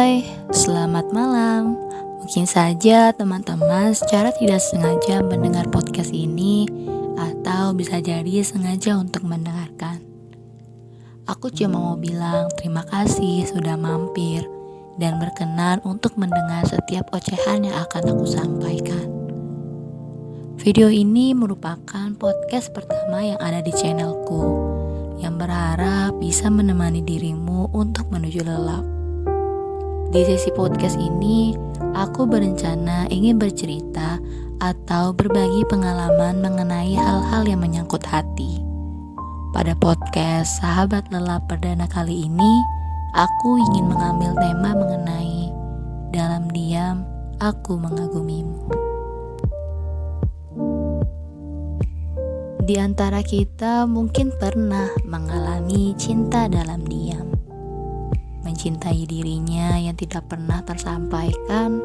Hai, selamat malam. Mungkin saja teman-teman secara tidak sengaja mendengar podcast ini, atau bisa jadi sengaja untuk mendengarkan. Aku cuma mau bilang terima kasih sudah mampir dan berkenan untuk mendengar setiap ocehan yang akan aku sampaikan. Video ini merupakan podcast pertama yang ada di channelku, yang berharap bisa menemani dirimu untuk menuju lelap. Di sesi podcast ini, aku berencana ingin bercerita atau berbagi pengalaman mengenai hal-hal yang menyangkut hati. Pada podcast Sahabat Lelap perdana kali ini, aku ingin mengambil tema mengenai dalam diam aku mengagumimu. Di antara kita mungkin pernah mengalami cinta dalam diam. Mencintai dirinya yang tidak pernah tersampaikan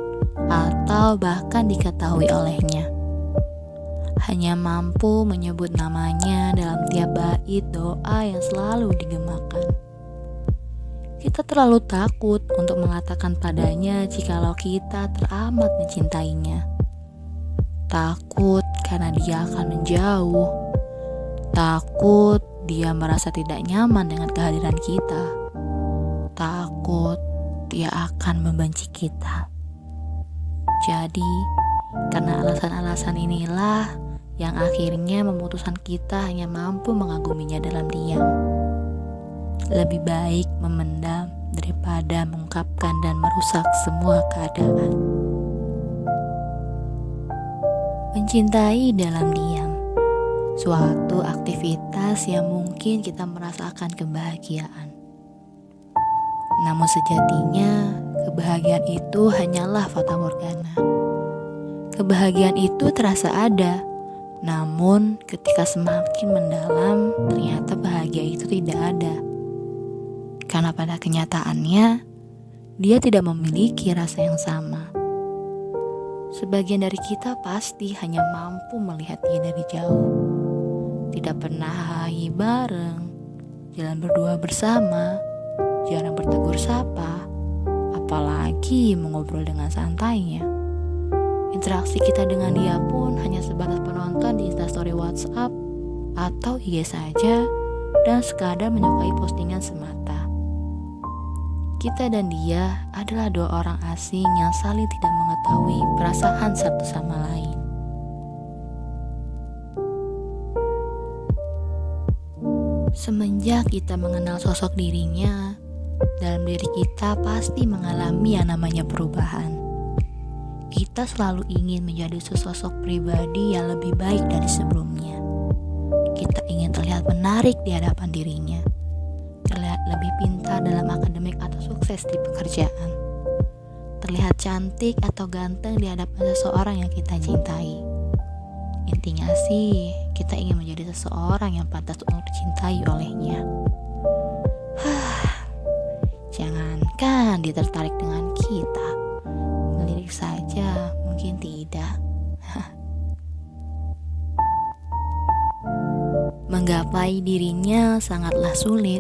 atau bahkan diketahui olehnya. Hanya mampu menyebut namanya dalam tiap bait doa yang selalu digemakan. Kita terlalu takut untuk mengatakan padanya jikalau kita teramat mencintainya. Takut karena dia akan menjauh. Takut dia merasa tidak nyaman dengan kehadiran kita. Takut dia akan membenci kita. Jadi, karena alasan-alasan inilah yang akhirnya memutuskan kita hanya mampu mengaguminya dalam diam. Lebih baik memendam daripada mengungkapkan dan merusak semua keadaan. Mencintai dalam diam, suatu aktivitas yang mungkin kita merasakan kebahagiaan. Namun sejatinya, kebahagiaan itu hanyalah fata morgana. Kebahagiaan itu terasa ada, namun ketika semakin mendalam, ternyata bahagia itu tidak ada. Karena pada kenyataannya, dia tidak memiliki rasa yang sama. Sebagian dari kita pasti hanya mampu melihat dia dari jauh. Tidak pernah hahi bareng, jalan berdua bersama, jarang bertegur sapa, apalagi mengobrol dengan santainya. Interaksi kita dengan dia pun hanya sebatas penonton di Instastory WhatsApp atau IG saja dan sekadar menyukai postingan semata. Kita dan dia adalah dua orang asing yang saling tidak mengetahui perasaan satu sama lain. Semenjak kita mengenal sosok dirinya, dalam diri kita pasti mengalami yang namanya perubahan. Kita selalu ingin menjadi sesosok pribadi yang lebih baik dari sebelumnya. Kita ingin terlihat menarik di hadapan dirinya, terlihat lebih pintar dalam akademik atau sukses di pekerjaan, terlihat cantik atau ganteng di hadapan seseorang yang kita cintai. Intinya sih, kita ingin menjadi seseorang yang pantas untuk dicintai olehnya. Jangankan dia tertarik dengan kita, melirik saja mungkin tidak. Menggapai dirinya sangatlah sulit,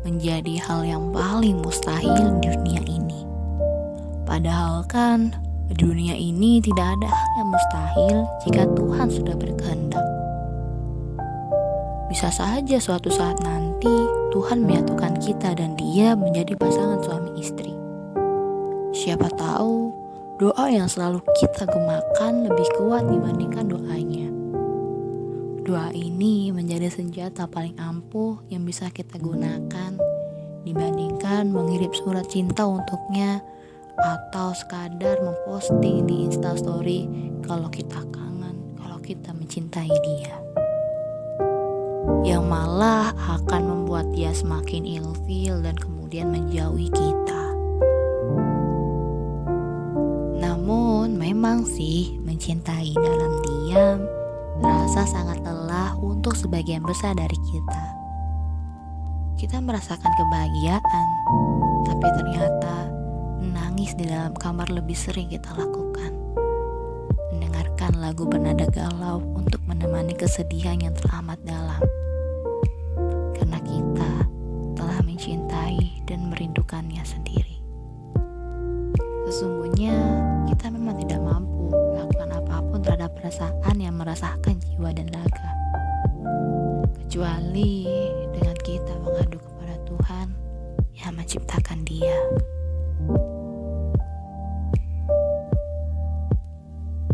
menjadi hal yang paling mustahil di dunia ini. Padahal kan di dunia ini tidak ada hal yang mustahil jika Tuhan sudah berkehendak. Bisa saja suatu saat nanti Tuhan menyatukan kita dan dia menjadi pasangan suami istri. Siapa tahu doa yang selalu kita gemakan lebih kuat dibandingkan doanya. Doa ini menjadi senjata paling ampuh yang bisa kita gunakan dibandingkan mengirim surat cinta untuknya atau sekadar memposting di Instastory kalau kita kangen, kalau kita mencintai dia. Yang malah akan membuat dia semakin ilfil dan kemudian menjauhi kita. Namun memang sih mencintai dalam diam terasa sangat lelah untuk sebagian besar dari kita. Kita merasakan kebahagiaan, tapi ternyata menangis di dalam kamar lebih sering kita lakukan. Mendengarkan lagu bernada galau untuk menemani kesedihan yang teramat dalam. Karena kita telah mencintai dan merindukannya sendiri. meresahkan jiwa dan raga. Kecuali dengan kita mengadu kepada Tuhan yang menciptakan dia.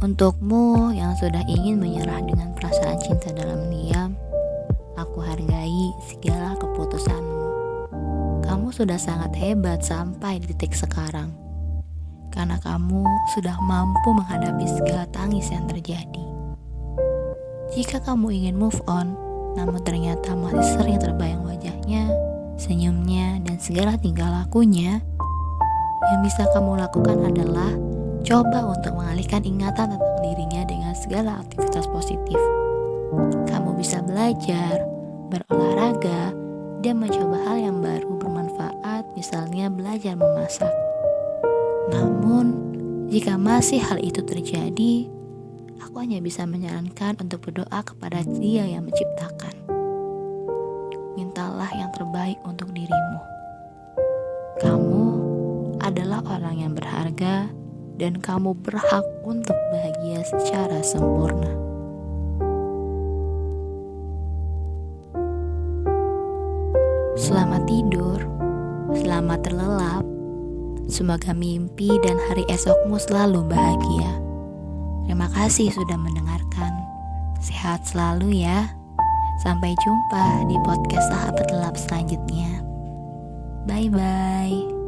Untukmu yang sudah ingin menyerah dengan perasaan cinta dalam diam, aku hargai segala keputusanmu. Kamu sudah sangat hebat sampai di titik sekarang, karena kamu sudah mampu menghadapi segala tangis yang terjadi. Jika kamu ingin move on, namun ternyata masih sering terbayang wajahnya, senyumnya, dan segala tingkah lakunya, yang bisa kamu lakukan adalah coba untuk mengalihkan ingatan tentang dirinya dengan segala aktivitas positif. Kamu bisa belajar, berolahraga, dan mencoba hal yang baru bermanfaat, misalnya belajar memasak. Namun, jika masih hal itu terjadi, aku hanya bisa menyarankan untuk berdoa kepada Dia yang menciptakan. Mintalah yang terbaik untuk dirimu. Kamu adalah orang yang berharga, dan kamu berhak untuk bahagia secara sempurna. Selamat tidur, selamat terlelap. Semoga mimpi dan hari esokmu selalu bahagia. Terima kasih sudah mendengarkan. Sehat selalu ya. Sampai jumpa di podcast Sahabat Lelap selanjutnya. Bye-bye.